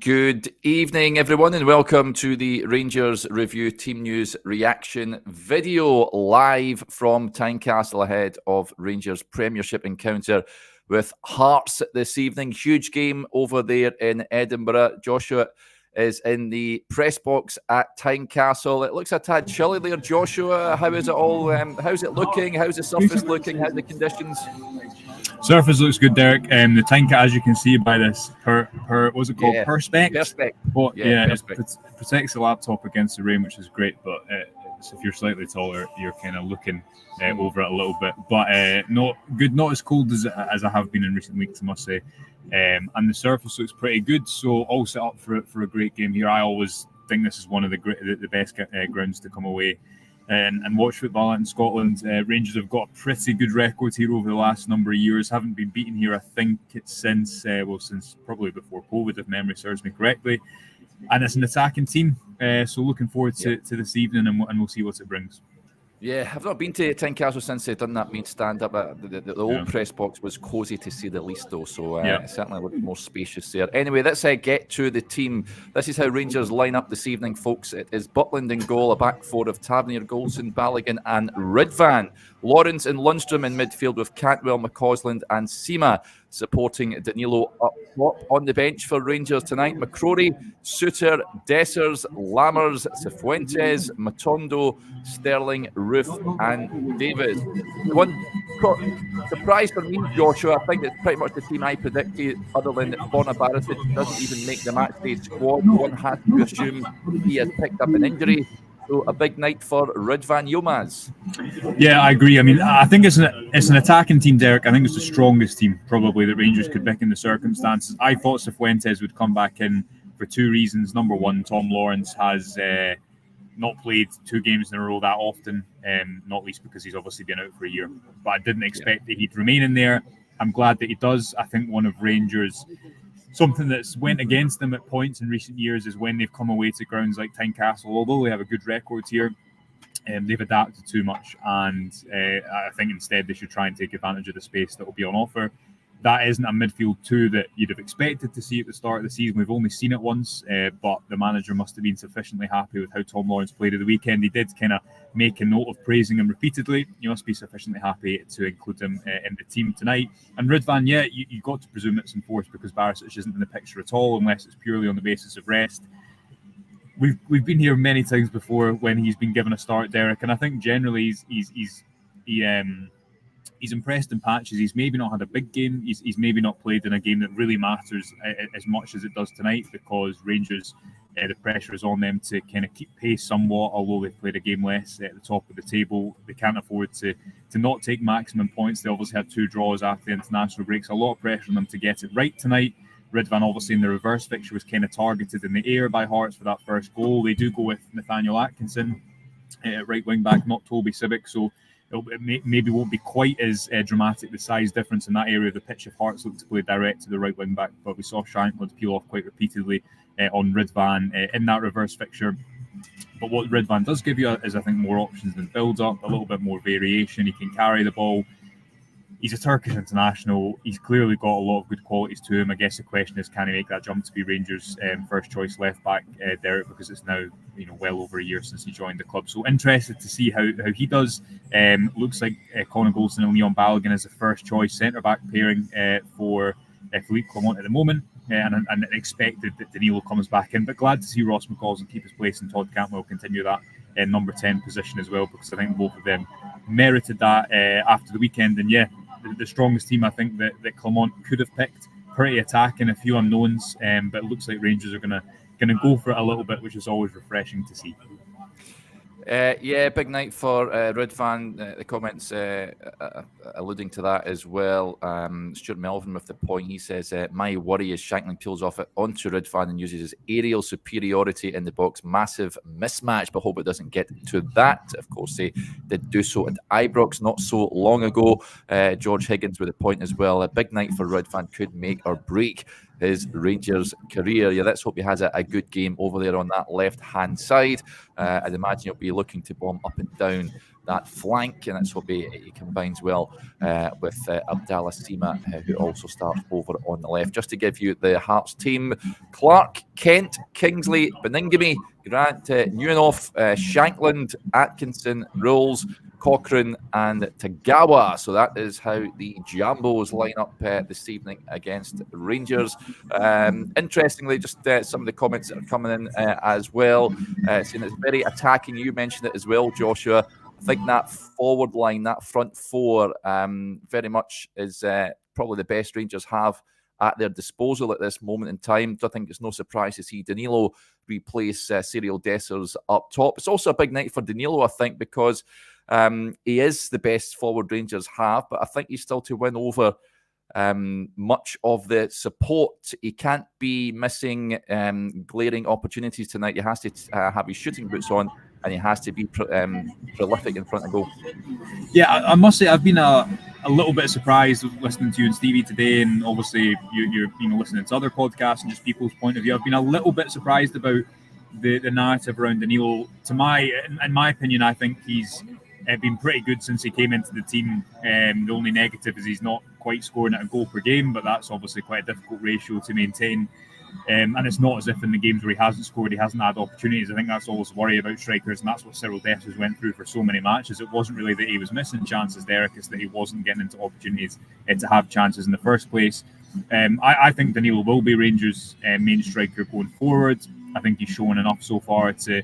Good evening, everyone, and welcome to the Rangers Review Team News Reaction video live from Tynecastle ahead of Rangers Premiership encounter with Hearts this evening. Huge game over there in Edinburgh. Joshua is in the press box at Tynecastle. It looks a tad chilly there, Joshua. How is it all? How's it looking? How's the surface looking? How's the conditions? Surface looks good, Derek. The tank, as you can see by this, what's it called? Perspex. Perspex. It protects the laptop against the rain, which is great. But if you're slightly taller, you're kind of looking over it a little bit. But not good, not as cold as I have been in recent weeks, I must say. And the surface looks pretty good, so all set up for a great game here. I always think this is one of the best grounds to come away and watch football in Scotland. Rangers have got a pretty good record here over the last number of years. Haven't been beaten here, I think it's since probably before COVID, if memory serves me correctly. And it's an attacking team, so looking forward to this evening, and we'll see what it brings. Yeah, I've not been to Tynecastle since they've done that main stand-up. The old press box was cosy to see the least, though, so it certainly looked more spacious there. Anyway, let's get to the team. This is how Rangers line up this evening, folks. It is Butland in goal, a back four of Tavernier, Goldson, Balogun and Ridvan. Lawrence and Lundstrom in midfield with Cantwell, McCausland and Sima supporting Danilo up top. On the bench for Rangers tonight, McCrory, Suter, Dessers, Lammers, Cifuentes, Matondo, Sterling, Roof and Davis. One surprise for me, Joshua, I think it's pretty much the team I predicted, other than Borna Barisic doesn't even make the matchday squad. One has to assume he has picked up an injury. So a big night for Ridvan Yilmaz. Yeah, I agree. I mean, I think it's an attacking team, Derek. I think it's the strongest team probably that Rangers could pick in the circumstances. I thought Cifuentes would come back in for two reasons. Number one, Tom Lawrence has not played 2 games in a row that often, not least because he's obviously been out for a year. But I didn't expect that he'd remain in there. I'm glad that he does. I think one of Rangers... Something that's went against them at points in recent years is when they've come away to grounds like Tynecastle. Although they have a good record here, they've adapted too much, and I think instead they should try and take advantage of the space that will be on offer. That isn't a midfield two that you'd have expected to see at the start of the season. We've only seen it once, but the manager must have been sufficiently happy with how Tom Lawrence played at the weekend. He did kind of make a note of praising him repeatedly. You must be sufficiently happy to include him in the team tonight. And Ridvan, you got to presume it's enforced because Barisic isn't in the picture at all, unless it's purely on the basis of rest. We've been here many times before when he's been given a start, Derek, and I think generally he's impressed in patches. He's maybe not had a big game. He's maybe not played in a game that really matters as much as it does tonight, because Rangers, the pressure is on them to kind of keep pace somewhat, although they've played a game less at the top of the table. They can't afford to not take maximum points. They obviously had 2 draws after the international breaks. A lot of pressure on them to get it right tonight. Ridvan, obviously, in the reverse fixture, was kind of targeted in the air by Hearts for that first goal. They do go with Nathaniel Atkinson, right wing back, not Toby Sibic, so it maybe won't be quite as dramatic, the size difference in that area of the pitch if Hearts look to play direct to the right wing back. But we saw Shankland peel off quite repeatedly on Ridvan in that reverse fixture. But what Ridvan does give you is, I think, more options than build up, a little bit more variation. He can carry the ball. He's a Turkish international. He's clearly got a lot of good qualities to him. I guess the question is, can he make that jump to be Rangers' first choice left back, Derek? Because it's now well over a year since he joined the club. So interested to see how he does. Looks like Conor Goldson and Leon Balogun is the first choice centre back pairing for Philippe Clement at the moment, and expected that Danilo comes back in. But glad to see Ross McCausland keep his place and Todd Cantwell continue that number 10 position as well, because I think both of them merited that after the weekend. And the strongest team I think that Clement could have picked. Pretty attacking, a few unknowns, but it looks like Rangers are gonna go for it a little bit, which is always refreshing to see. Big night for Ridvan. The comments alluding to that as well. Stuart Melvin with the point. He says, my worry is Shankland peels off it onto Ridvan and uses his aerial superiority in the box. Massive mismatch, but hope it doesn't get to that. Of course, they did do so at Ibrox not so long ago. George Higgins with a point as well. A big night for Ridvan, could make or break his Rangers career. Yeah, let's hope he has a good game over there on that left-hand side. I'd imagine he'll be looking to bomb up and down that flank, and let's hope he combines well with Abdallah Sima, who also starts over on the left. Just to give you the Hearts team: Clark, Kent, Kingsley, Beningame, Grant, Newenoff, Shankland, Atkinson, Rolls, Cochrane and Tagawa. So that is how the Jambos line up this evening against Rangers. Interestingly, just some of the comments that are coming in as well, saying it's very attacking. You mentioned it as well, Joshua. I think that forward line, that front four, very much is probably the best Rangers have at their disposal at this moment in time. I think it's no surprise to see Danilo replace Cyril Dessers up top. It's also a big night for Danilo, I think, because he is the best forward Rangers have, but I think he's still to win over much of the support. He can't be missing glaring opportunities tonight. He has to have his shooting boots on, and he has to be prolific in front of goal. Yeah, I must say I've been a little bit surprised listening to you and Stevie today, and obviously you're listening to other podcasts and just people's point of view. I've been a little bit surprised about the narrative around Danilo. In my opinion, I think he's been pretty good since he came into the team. The only negative is he's not quite scoring at a goal per game, but that's obviously quite a difficult ratio to maintain. And it's not as if in the games where he hasn't scored, he hasn't had opportunities. I think that's always a worry about strikers, and that's what Cyril Dessers went through for so many matches. It wasn't really that he was missing chances, Derek, it's that he wasn't getting into opportunities to have chances in the first place. I think Danilo will be Rangers' main striker going forward. I think he's shown enough so far to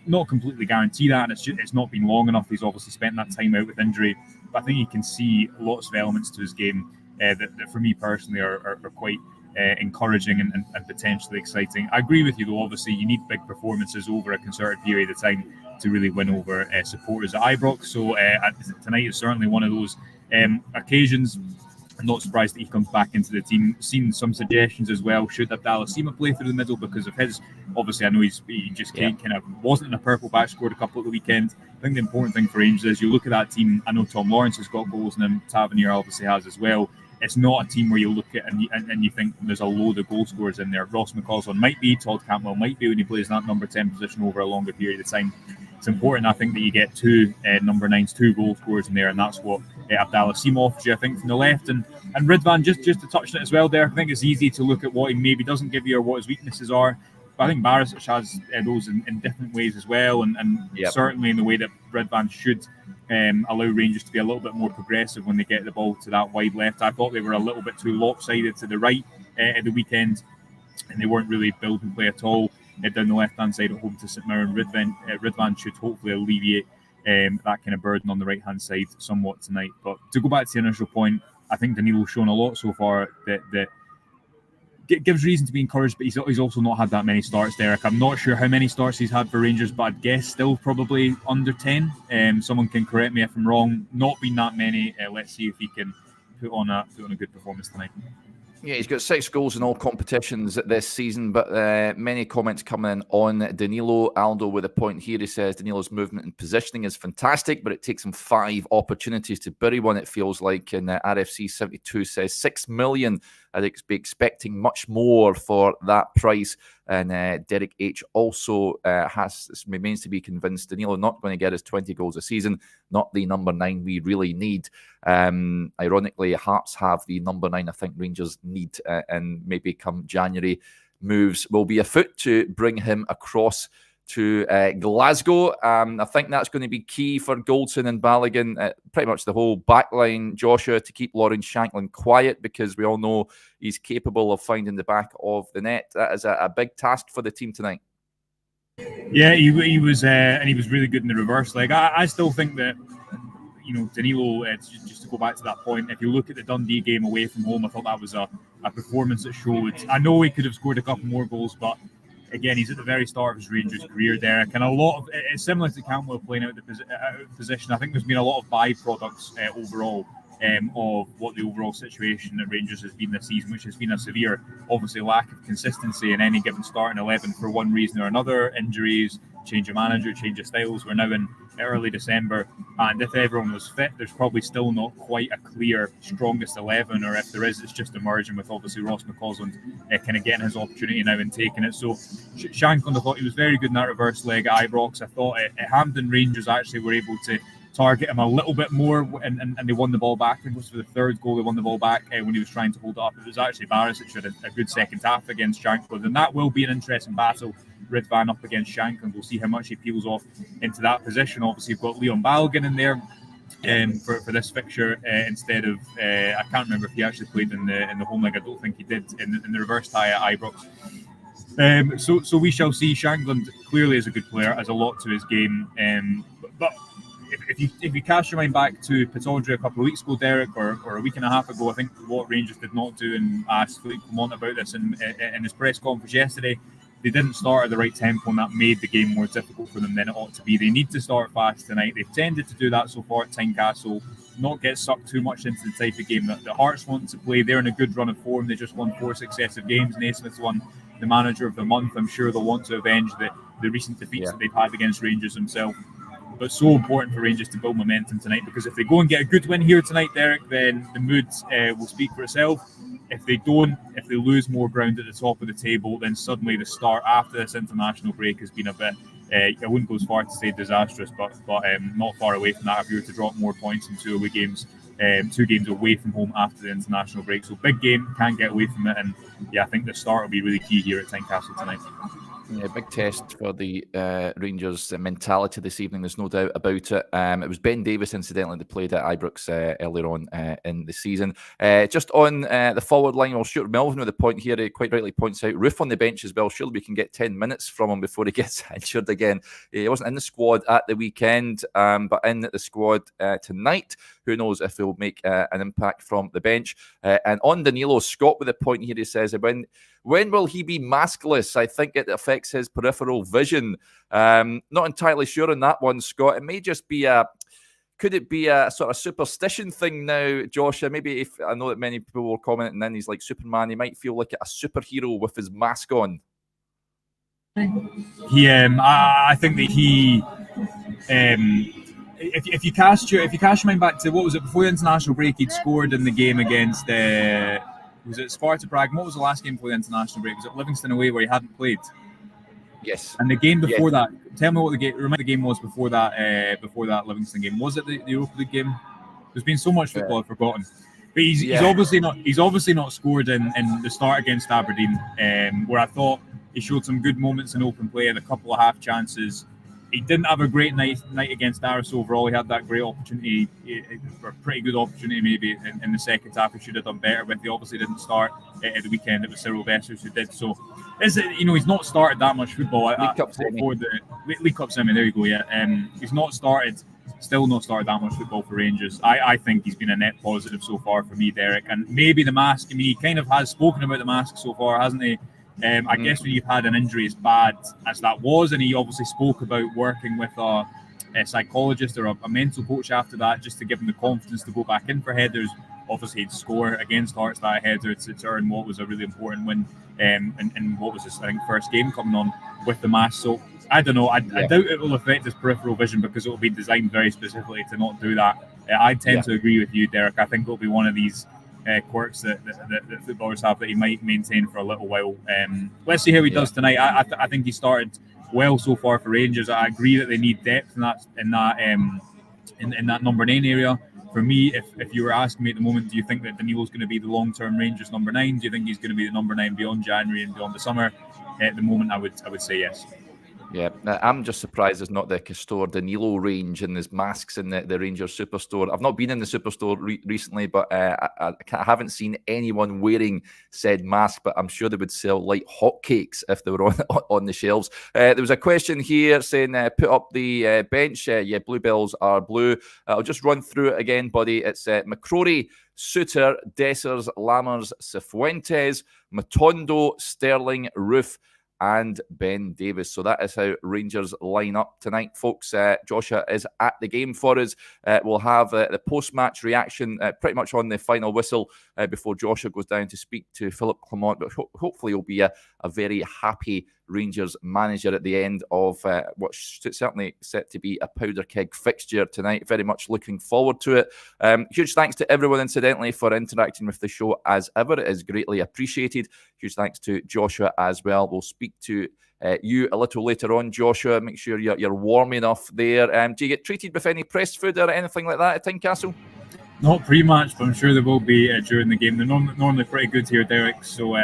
not completely guarantee that, and it's not been long enough. He's obviously spent that time out with injury, but I think he can see lots of elements to his game that for me personally are quite encouraging and potentially exciting. I agree with you, though. Obviously, you need big performances over a concerted period of time to really win over supporters at Ibrox. So tonight is certainly one of those occasions. I'm not surprised that he comes back into the team. Seen some suggestions as well. Should Abdallah Sima play through the middle because of his? Obviously, I know he just kind of wasn't in a purple patch. Scored a couple at the weekend. I think the important thing for Rangers is you look at that team. I know Tom Lawrence has got goals in him. Tavernier obviously has as well. It's not a team where you look at and you think there's a load of goal scorers in there. Ross McCausland might be, Todd Cantwell might be when he plays that number 10 position over a longer period of time. It's important, I think, that you get two number 9s, 2 goal scorers in there, and that's what Abdallah Sima offers you, I think, from the left. And Ridvan, just to touch on it as well there, I think it's easy to look at what he maybe doesn't give you or what his weaknesses are. But I think Barisic has those in different ways as well, and certainly in the way that Ridvan should allow Rangers to be a little bit more progressive when they get the ball to that wide left. I thought they were a little bit too lopsided to the right at the weekend, and they weren't really building play at all down the left-hand side at home to St Mirren. Ridvan should hopefully alleviate that kind of burden on the right-hand side somewhat tonight. But to go back to the initial point, I think Danilo's shown a lot so far that gives reason to be encouraged, but he's also not had that many starts, Derek. I'm not sure how many starts he's had for Rangers, but I'd guess still probably under 10. Someone can correct me if I'm wrong. Not been that many. Let's see if he can put on a good performance tonight. Yeah, he's got 6 goals in all competitions this season, but many comments coming in on Danilo. Aldo with a point here. He says Danilo's movement and positioning is fantastic, but it takes him 5 opportunities to bury one, it feels like. And RFC 72 says 6 million. I'd be expecting much more for that price. And Derek H also remains to be convinced Danilo not going to get his 20 goals a season, not the number 9 we really need. Ironically, Hearts have the number 9 I think Rangers need, and maybe come January, moves will be afoot to bring him across to Glasgow. I think that's going to be key for Goldson and Balogun, pretty much the whole backline, Joshua, to keep Lawrence Shankland quiet, because we all know he's capable of finding the back of the net. That is a big task for the team tonight. Yeah, he was, and he was really good in the reverse leg. I still think that, Danilo, just to go back to that point, if you look at the Dundee game away from home, I thought that was a performance that showed. I know he could have scored a couple more goals, but again, he's at the very start of his Rangers career, Derek, and a lot of it's similar to Cantwell playing out of position. I think there's been a lot of byproducts overall of what the overall situation at Rangers has been this season, which has been a severe, obviously, lack of consistency in any given starting 11 for one reason or another. Injuries, change of manager, change of styles. We're now in early December, and if everyone was fit, there's probably still not quite a clear strongest 11, or if there is, it's just emerging with obviously Ross McCausland kind of getting his opportunity now and taking it. So Shankland, I thought he was very good in that reverse leg at Ibrox. I thought at Hampden Rangers actually were able to target him a little bit more, and they won the ball back. I think it was for the third goal they won the ball back when he was trying to hold it up. It was actually Barisic who had a good second half against Shankland, and that will be an interesting battle. Ridvan up against Shankland. We'll see how much he peels off into that position. Obviously, you've got Leon Balogun in there for this fixture instead of I can't remember if he actually played in the home leg. I don't think he did in the reverse tie at Ibrox. So we shall see. Shankland clearly is a good player, has a lot to his game, but if you cast your mind back to Pittodrie a couple of weeks ago, Derek, or a week and a half ago, I think what Rangers did not do, and asked Philippe Clement about this in his press conference yesterday, they didn't start at the right tempo, and that made the game more difficult for them than it ought to be. They need to start fast tonight. They've tended to do that so far at Tynecastle, not get sucked too much into the type of game that the Hearts want to play. They're in a good run of form. They just won 4 successive games. Naismith's won the Manager of the Month. I'm sure they'll want to avenge the recent defeats that they've had against Rangers themselves. But so important for Rangers to build momentum tonight, because if they go and get a good win here tonight, Derek, then the mood will speak for itself. If they don't, if they lose more ground at the top of the table, then suddenly the start after this international break has been a bit, I wouldn't go as far to say disastrous, but not far away from that if you were to drop more points in 2 away games, 2 games away from home after the international break. So big game, can't get away from it, and I think the start will be really key here at Tynecastle tonight. Yeah, big test for the Rangers' mentality this evening. There's no doubt about it. It was Ben Davis, incidentally, that played at Ibrox earlier on in the season. Just on the forward line, well, Stuart Melvin with the point here. He quite rightly points out Roof on the bench as well. Surely we can get 10 minutes from him before he gets injured again. He wasn't in the squad at the weekend, but in the squad tonight. Who knows if he'll make an impact from the bench. And on Danilo, Scott with a point here. He says, when will he be maskless? I think it affects his peripheral vision. Not entirely sure on that one, Scott. It may just be could it be a sort of superstition thing now, Josh? Maybe if I know that many people were commenting, then he's like Superman. He might feel like a superhero with his mask on. I think that he. If you cast your mind back to what was it before the international break, he'd scored in the game against. Was it Sparta Prague? What was the last game before the international break? Was it Livingston away where he hadn't played? Yes. And the game before that, tell me what the game was before that Livingston game. Was it the Europa League game? There's been so much football I've forgotten. But he's obviously not scored in the start against Aberdeen, where I thought he showed some good moments in open play and a couple of half chances. He didn't have a great night against Aris overall. He had that great opportunity, or pretty good opportunity maybe in the second half. He should have done better with. He obviously didn't start at the weekend. It was Cyril Vessers who did. So, he's not started that much football. League Cup semi. There you go. Yeah, he's still not started that much football for Rangers. I think he's been a net positive so far for me, Derek. And maybe the mask. I mean, he kind of has spoken about the mask so far, hasn't he? I guess when you've had an injury as bad as that was, and he obviously spoke about working with a psychologist or a mental coach after that, just to give him the confidence to go back in for headers. Obviously, he'd score against Hearts that header to earn what was a really important win, and what was his first game coming on with the mask. So I don't know. I doubt it will affect his peripheral vision because it will be designed very specifically to not do that. I tend to agree with you, Derek. I think it'll be one of these quirks that footballers have that he might maintain for a little while. Let's see how he does tonight. I think he started well so far for Rangers. I agree that they need depth in that number 9 area. For me, if you were asking me at the moment, do you think that Danilo's going to be the long-term Rangers number 9? Do you think he's going to be the number 9 beyond January and beyond the summer? At the moment, I would say yes. Yeah, I'm just surprised there's not the Castor Danilo range and there's masks in the Rangers Superstore. I've not been in the Superstore recently, but I haven't seen anyone wearing said mask, but I'm sure they would sell like hotcakes if they were on the shelves. There was a question here saying, put up the bench. Bluebells are blue. I'll just run through it again, buddy. It's McCrory, Suter, Dessers, Lammers, Cifuentes, Matondo, Sterling, Roof, and Ben Davis. So that is how Rangers line up tonight, folks. Joshua is at the game for us. We'll have the post-match reaction pretty much on the final whistle before Joshua goes down to speak to Philippe Clement. But hopefully he'll be a very happy Rangers manager at the end of what's certainly set to be a powder keg fixture tonight. Very much looking forward to it. Huge thanks to everyone, incidentally, for interacting with the show as ever. It is greatly appreciated. Huge thanks to Joshua as well. We'll speak to you a little later on, Joshua. Make sure you're warm enough there. Do you get treated with any pressed food or anything like that at Tynecastle? Not pre-match, but I'm sure there will be during the game. They're normally pretty good here, Derek. So,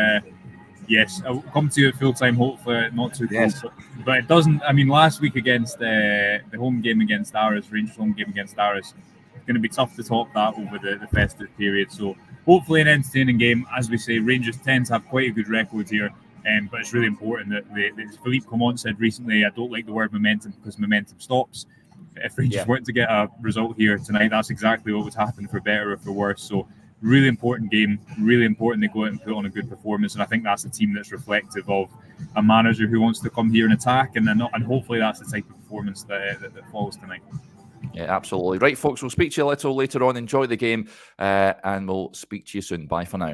yes, I'll come to you at full time, hopefully not too close. Yes. But it doesn't, I mean, last week against the home game against Aris, Rangers home game against Aris, it's going to be tough to top that over the festive period. So hopefully an entertaining game. As we say, Rangers tend to have quite a good record here, but it's really important that, as Philippe Clement said recently, I don't like the word momentum because momentum stops. If Rangers weren't to get a result here tonight, that's exactly what would happen, for better or for worse. So really important game, really important they go out and put on a good performance, and I think that's a team that's reflective of a manager who wants to come here and attack, and hopefully that's the type of performance that follows tonight. Yeah, absolutely. Right, folks, we'll speak to you a little later on. Enjoy the game, and we'll speak to you soon. Bye for now.